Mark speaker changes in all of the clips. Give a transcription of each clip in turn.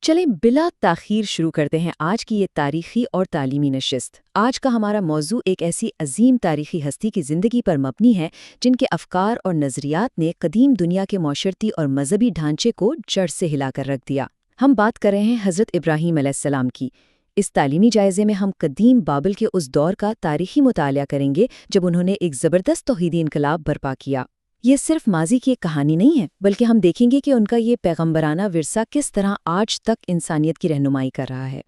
Speaker 1: چلیں بلا تاخیر شروع کرتے ہیں آج کی یہ تاریخی اور تعلیمی نشست۔ آج کا ہمارا موضوع ایک ایسی عظیم تاریخی ہستی کی زندگی پر مبنی ہے جن کے افکار اور نظریات نے قدیم دنیا کے معاشرتی اور مذہبی ڈھانچے کو جڑ سے ہلا کر رکھ دیا۔ ہم بات کر رہے ہیں حضرت ابراہیم علیہ السلام کی۔ اس تعلیمی جائزے میں ہم قدیم بابل کے اس دور کا تاریخی مطالعہ کریں گے جب انہوں نے ایک زبردست توحیدی انقلاب برپا کیا۔ یہ صرف ماضی کی ایک کہانی نہیں ہے، بلکہ ہم دیکھیں گے کہ ان کا یہ پیغمبرانہ ورثہ کس طرح آج تک انسانیت کی رہنمائی کر رہا ہے۔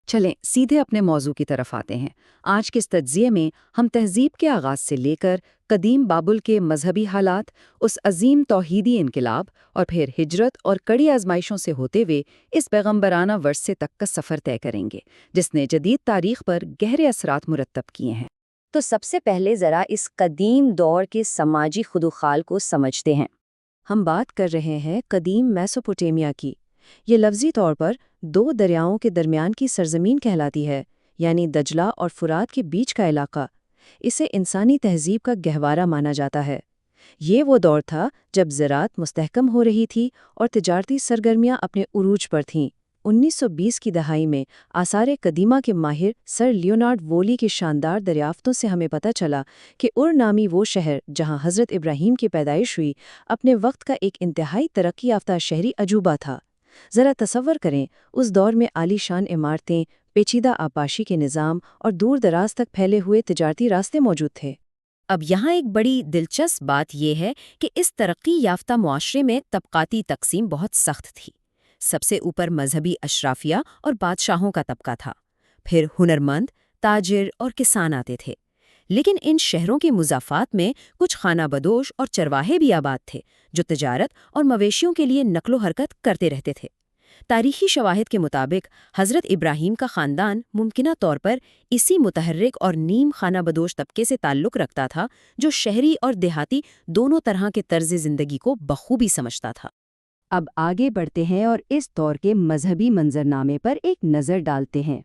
Speaker 2: چلیں سیدھے اپنے موضوع کی طرف آتے ہیں۔ آج کے اس تجزیے میں ہم تہذیب کے آغاز سے لے کر قدیم بابل کے مذہبی حالات، اس عظیم توحیدی انقلاب اور پھر ہجرت اور کڑی آزمائشوں سے ہوتے ہوئے اس پیغمبرانہ ورثے تک کا سفر طے کریں گے جس نے جدید تاریخ پر گہرے اثرات مرتب کیے ہیں۔
Speaker 3: تو سب سے پہلے ذرا اس قدیم دور کے سماجی خدوخال کو سمجھتے ہیں۔
Speaker 1: ہم بات کر رہے ہیں قدیم میسوپوٹیمیا کی۔ یہ لفظی طور پر دو دریاؤں کے درمیان کی سرزمین کہلاتی ہے، یعنی دجلہ اور فرات کے بیچ کا علاقہ۔ اسے انسانی تہذیب کا گہوارہ مانا جاتا ہے۔ یہ وہ دور تھا جب زراعت مستحکم ہو رہی تھی اور تجارتی سرگرمیاں اپنے عروج پر تھیں۔ 1920 کی دہائی میں آثار قدیمہ کے ماہر سر لیونارڈ وولی کی شاندار دریافتوں سے ہمیں پتہ چلا کہ ار نامی وہ شہر جہاں حضرت ابراہیم کی پیدائش ہوئی اپنے وقت کا ایک انتہائی ترقی یافتہ شہری عجوبہ تھا۔ ذرا تصور کریں، اس دور میں عالی شان عمارتیں، پیچیدہ آبپاشی کے نظام اور دور دراز تک پھیلے ہوئے تجارتی راستے موجود تھے۔
Speaker 2: اب یہاں ایک بڑی دلچسپ بات یہ ہے کہ اس ترقی یافتہ معاشرے میں طبقاتی تقسیم بہت سخت تھی۔ سب سے اوپر مذہبی اشرافیہ اور بادشاہوں کا طبقہ تھا، پھر ہنرمند، تاجر اور کسان آتے تھے۔ لیکن ان شہروں کے مضافات میں کچھ خانہ بدوش اور چرواہے بھی آباد تھے جو تجارت اور مویشیوں کے لیے نقل و حرکت کرتے رہتے تھے۔ تاریخی شواہد کے مطابق حضرت ابراہیم کا خاندان ممکنہ طور پر اسی متحرک اور نیم خانہ بدوش طبقے سے تعلق رکھتا تھا جو شہری اور دیہاتی دونوں طرح کے طرز زندگی کو بخوبی سمجھتا تھا۔
Speaker 3: اب آگے بڑھتے ہیں اور اس دور کے مذہبی منظرنامے پر ایک نظر ڈالتے ہیں۔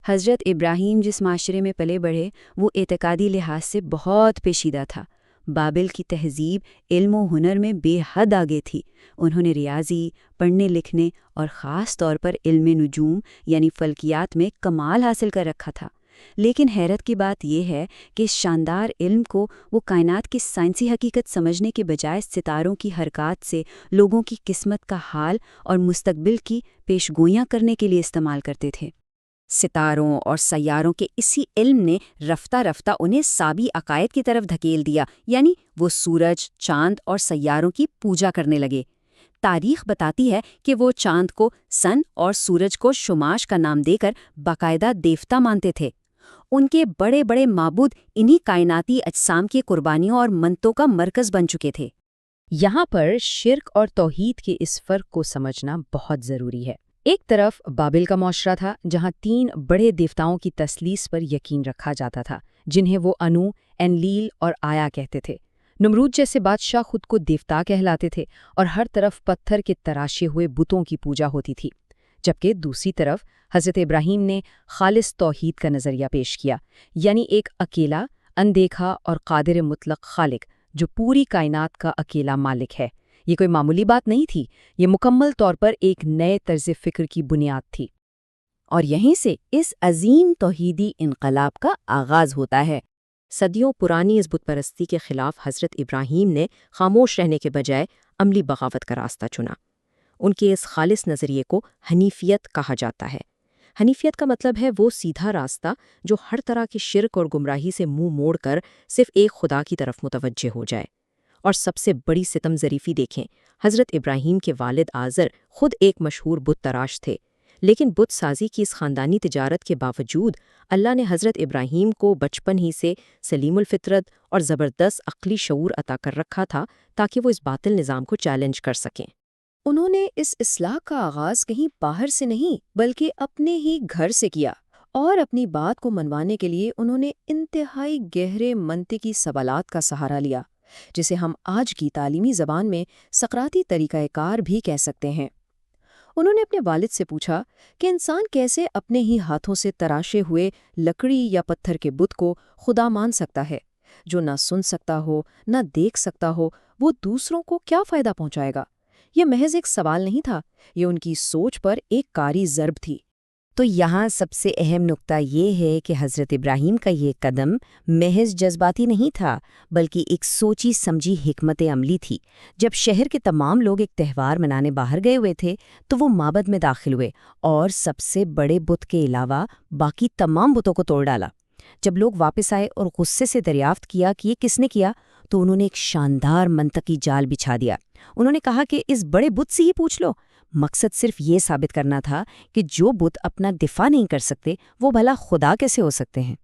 Speaker 3: حضرت ابراہیم جس معاشرے میں پلے بڑھے وہ اعتقادی لحاظ سے بہت پیچیدہ تھا۔ بابل کی تہذیب علم و ہنر میں بے حد آگے تھی۔ انہوں نے ریاضی، پڑھنے لکھنے اور خاص طور پر علم نجوم یعنی فلکیات میں کمال حاصل کر رکھا تھا۔ لیکن حیرت کی بات یہ ہے کہ اس شاندار علم کو وہ کائنات کی سائنسی حقیقت سمجھنے کے بجائے ستاروں کی حرکات سے لوگوں کی قسمت کا حال اور مستقبل کی پیشگوئیاں کرنے کے لیے استعمال کرتے تھے۔
Speaker 2: ستاروں اور سیاروں کے اسی علم نے رفتہ رفتہ انہیں سابی عقائد کی طرف دھکیل دیا، یعنی وہ سورج، چاند اور سیاروں کی پوجا کرنے لگے۔ تاریخ بتاتی ہے کہ وہ چاند کو سن اور سورج کو شماش کا نام دے کر باقاعدہ دیوتا مانتے تھے۔ ان کے بڑے بڑے معبود انہی کائناتی اجسام کی قربانیوں اور منتوں کا مرکز بن چکے تھے۔
Speaker 1: یہاں پر شرک اور توحید کے اس فرق کو سمجھنا بہت ضروری ہے۔ ایک طرف بابل کا معاشرہ تھا جہاں 3 بڑے دیوتاؤں کی تثلیث پر یقین رکھا جاتا تھا، جنہیں وہ انو، انلیل اور آیا کہتے تھے۔ نمرود جیسے بادشاہ خود کو دیوتا کہلاتے تھے اور ہر طرف پتھر کے تراشے ہوئے بتوں کی پوجا ہوتی تھی۔ جبکہ دوسری طرف حضرت ابراہیم نے خالص توحید کا نظریہ پیش کیا، یعنی ایک اکیلا، اندیکھا اور قادر مطلق خالق جو پوری کائنات کا اکیلا مالک ہے۔ یہ کوئی معمولی بات نہیں تھی، یہ مکمل طور پر ایک نئے طرز فکر کی بنیاد تھی۔
Speaker 2: اور یہیں سے اس عظیم توحیدی انقلاب کا آغاز ہوتا ہے۔ صدیوں پرانی اس بت پرستی کے خلاف حضرت ابراہیم نے خاموش رہنے کے بجائے عملی بغاوت کا راستہ چنا۔ ان کے اس خالص نظریے کو حنیفیت کہا جاتا ہے۔ حنیفیت کا مطلب ہے وہ سیدھا راستہ جو ہر طرح کی شرک اور گمراہی سے منہ موڑ کر صرف ایک خدا کی طرف متوجہ ہو جائے۔ اور سب سے بڑی ستم ظریفی دیکھیں، حضرت ابراہیم کے والد آزر خود ایک مشہور بت تراش تھے، لیکن بت سازی کی اس خاندانی تجارت کے باوجود اللہ نے حضرت ابراہیم کو بچپن ہی سے سلیم الفطرت اور زبردست عقلی شعور عطا کر رکھا تھا تاکہ وہ اس باطل نظام کو چیلنج کر سکیں۔
Speaker 1: انہوں نے اس اصلاح کا آغاز کہیں باہر سے نہیں بلکہ اپنے ہی گھر سے کیا، اور اپنی بات کو منوانے کے لیے انہوں نے انتہائی گہرے منطقی سوالات کا سہارا لیا، جسے ہم آج کی تعلیمی زبان میں سقراطی طریقہ کار بھی کہہ سکتے ہیں۔ انہوں نے اپنے والد سے پوچھا کہ انسان کیسے اپنے ہی ہاتھوں سے تراشے ہوئے لکڑی یا پتھر کے بت کو خدا مان سکتا ہے، جو نہ سن سکتا ہو، نہ دیکھ سکتا ہو، وہ دوسروں کو کیا فائدہ پہنچائے گا؟
Speaker 2: یہ محض ایک سوال نہیں تھا، یہ ان کی سوچ پر ایک کاری ضرب تھی۔
Speaker 3: تو یہاں سب سے اہم نقطہ یہ ہے کہ حضرت ابراہیم کا یہ قدم محض جذباتی نہیں تھا، بلکہ ایک سوچی سمجھی حکمت عملی تھی۔ جب شہر کے تمام لوگ ایک تہوار منانے باہر گئے ہوئے تھے تو وہ معبد میں داخل ہوئے اور سب سے بڑے بت کے علاوہ باقی تمام بتوں کو توڑ ڈالا۔ جب لوگ واپس آئے اور غصے سے دریافت کیا کہ یہ کس نے کیا، تو انہوں نے ایک شاندار منطقی جال بچھا دیا۔ انہوں نے کہا کہ اس بڑے بت سے ہی پوچھ لو۔ مقصد صرف یہ ثابت کرنا تھا کہ جو بت اپنا دفاع نہیں کر سکتے وہ بھلا خدا کیسے ہو سکتے ہیں۔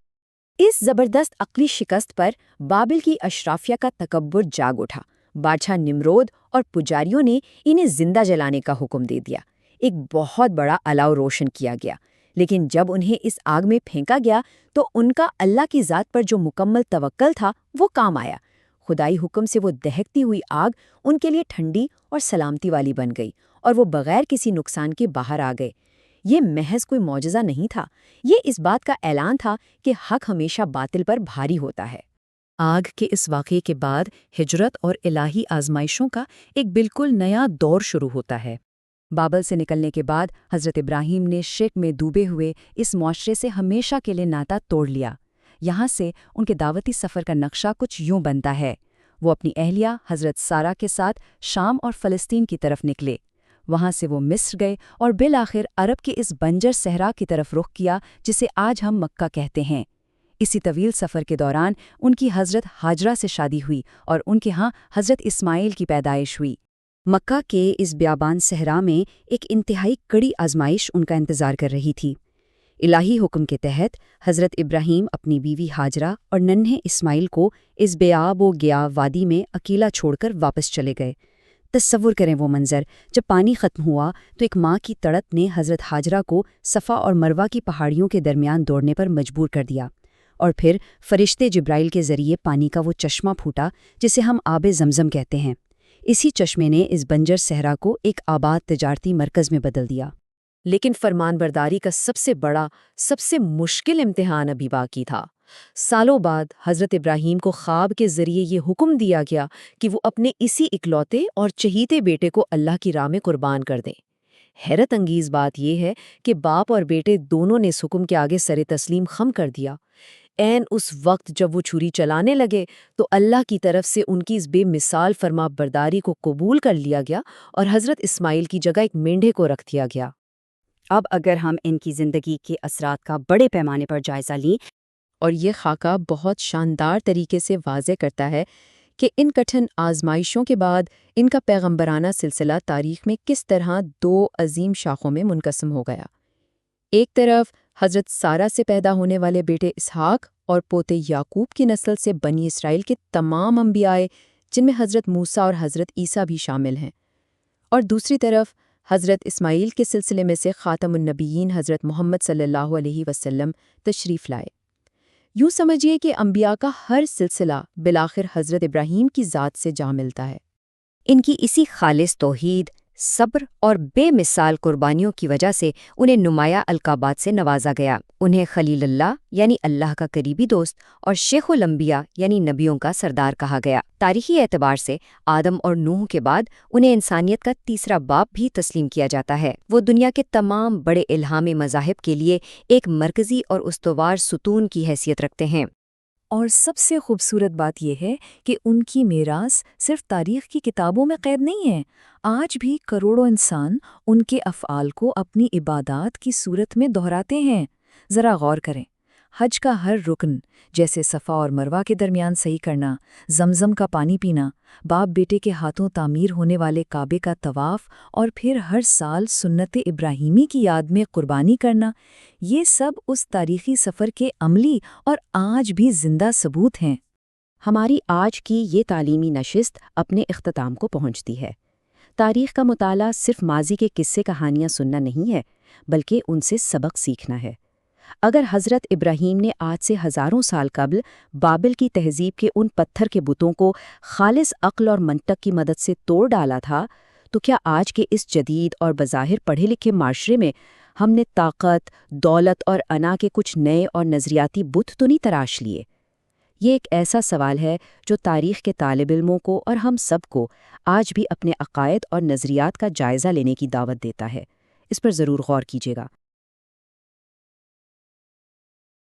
Speaker 2: اس زبردست عقلی شکست پر بابل کی اشرافیہ کا تکبر جاگ اٹھا۔ بادشاہ نمرود اور پجاریوں نے انہیں زندہ جلانے کا حکم دے دیا۔ ایک بہت بڑا الاؤ روشن کیا گیا، لیکن جب انہیں اس آگ میں پھینکا گیا تو ان کا اللہ کی ذات پر جو مکمل توکل تھا وہ کام آیا۔ خدائی حکم سے وہ دہکتی ہوئی آگ ان کے لیے ٹھنڈی اور سلامتی والی بن گئی اور وہ بغیر کسی نقصان کے باہر آ گئے۔ یہ محض کوئی معجزہ نہیں تھا، یہ اس بات کا اعلان تھا کہ حق ہمیشہ باطل پر بھاری ہوتا ہے۔
Speaker 1: آگ کے اس واقعے کے بعد ہجرت اور الہی آزمائشوں کا ایک بالکل نیا دور شروع ہوتا ہے۔ بابل سے نکلنے کے بعد حضرت ابراہیم نے شرک میں ڈوبے ہوئے اس معاشرے سے ہمیشہ کے لیے ناتا توڑ لیا۔ یہاں سے ان کے دعوتی سفر کا نقشہ کچھ یوں بنتا ہے۔ وہ اپنی اہلیہ حضرت سارہ کے ساتھ شام اور فلسطین کی طرف نکلے، وہاں سے وہ مصر گئے اور بالآخر عرب کے اس بنجر صحرا کی طرف رخ کیا جسے آج ہم مکہ کہتے ہیں۔ اسی طویل سفر کے دوران ان کی حضرت ہاجرہ سے شادی ہوئی اور ان کے ہاں حضرت اسماعیل کی پیدائش ہوئی۔
Speaker 3: مکہ کے اس بیابان صحرا میں ایک انتہائی کڑی آزمائش ان کا انتظار کر رہی تھی۔ الہی حکم کے تحت حضرت ابراہیم اپنی بیوی ہاجرہ اور ننھے اسماعیل کو اس بے آب و گیا وادی میں اکیلا چھوڑ کر واپس چلے گئے۔ تصور کریں وہ منظر، جب پانی ختم ہوا تو ایک ماں کی تڑپ نے حضرت ہاجرہ کو صفا اور مروہ کی پہاڑیوں کے درمیان دوڑنے پر مجبور کر دیا، اور پھر فرشتے جبرائیل کے ذریعے پانی کا وہ چشمہ پھوٹا جسے ہم آب زمزم کہتے ہیں۔ اسی چشمے نے اس بنجر صحرا کو ایک آباد تجارتی مرکز میں بدل دیا۔
Speaker 2: لیکن فرمان برداری کا سب سے بڑا، سب سے مشکل امتحان ابھی باقی تھا۔ سالوں بعد حضرت ابراہیم کو خواب کے ذریعے یہ حکم دیا گیا کہ وہ اپنے اسی اکلوتے اور چہیتے بیٹے کو اللہ کی راہ میں قربان کر دیں۔ حیرت انگیز بات یہ ہے کہ باپ اور بیٹے دونوں نے اس حکم کے آگے سر تسلیم خم کر دیا۔ عین اس وقت جب وہ چھری چلانے لگے تو اللہ کی طرف سے ان کی اس بے مثال فرما برداری کو قبول کر لیا گیا اور حضرت اسماعیل کی جگہ ایک مینڈھے کو رکھ دیا گیا۔
Speaker 3: اب اگر ہم ان کی زندگی کے اثرات کا بڑے پیمانے پر جائزہ لیں،
Speaker 1: اور یہ خاکہ بہت شاندار طریقے سے واضح کرتا ہے کہ ان کٹھن آزمائشوں کے بعد ان کا پیغمبرانہ سلسلہ تاریخ میں کس طرح دو عظیم شاخوں میں منقسم ہو گیا۔ ایک طرف حضرت سارہ سے پیدا ہونے والے بیٹے اسحاق اور پوتے یعقوب کی نسل سے بنی اسرائیل کے تمام انبیاء جن میں حضرت موسیٰ اور حضرت عیسیٰ بھی شامل ہیں، اور دوسری طرف حضرت اسماعیل کے سلسلے میں سے خاتم النبیین حضرت محمد صلی اللہ علیہ وسلم تشریف لائے۔ یوں سمجھیے کہ انبیاء کا ہر سلسلہ بالآخر حضرت ابراہیم کی ذات سے جا ملتا ہے۔
Speaker 3: ان کی اسی خالص توحید، صبر اور بے مثال قربانیوں کی وجہ سے انہیں نمایاں القابات سے نوازا گیا۔ انہیں خلیل اللہ یعنی اللہ کا قریبی دوست اور شیخ الانبیاء یعنی نبیوں کا سردار کہا گیا۔ تاریخی اعتبار سے آدم اور نوح کے بعد انہیں انسانیت کا تیسرا باپ بھی تسلیم کیا جاتا ہے۔ وہ دنیا کے تمام بڑے الہامی مذاہب کے لیے ایک مرکزی اور استوار ستون کی حیثیت رکھتے ہیں۔
Speaker 4: اور سب سے خوبصورت بات یہ ہے کہ ان کی میراث صرف تاریخ کی کتابوں میں قید نہیں ہے۔ آج بھی کروڑوں انسان ان کے افعال کو اپنی عبادات کی صورت میں دہراتے ہیں۔ ذرا غور کریں، حج کا ہر رکن جیسے صفا اور مروہ کے درمیان صحیح کرنا، زمزم کا پانی پینا، باپ بیٹے کے ہاتھوں تعمیر ہونے والے کعبے کا طواف اور پھر ہر سال سنت ابراہیمی کی یاد میں قربانی کرنا، یہ سب اس تاریخی سفر کے عملی اور آج بھی زندہ ثبوت ہیں۔
Speaker 2: ہماری آج کی یہ تعلیمی نشست اپنے اختتام کو پہنچتی ہے۔ تاریخ کا مطالعہ صرف ماضی کے قصے کہانیاں سننا نہیں ہے، بلکہ ان سے سبق سیکھنا ہے۔ اگر حضرت ابراہیم نے آج سے ہزاروں سال قبل بابل کی تہذیب کے ان پتھر کے بتوں کو خالص عقل اور منطق کی مدد سے توڑ ڈالا تھا، تو کیا آج کے اس جدید اور بظاہر پڑھے لکھے معاشرے میں ہم نے طاقت، دولت اور انا کے کچھ نئے اور نظریاتی بت تو نہیں تراش لیے؟ یہ ایک ایسا سوال ہے جو تاریخ کے طالب علموں کو اور ہم سب کو آج بھی اپنے عقائد اور نظریات کا جائزہ لینے کی دعوت دیتا ہے۔ اس پر ضرور غور کیجیے گا۔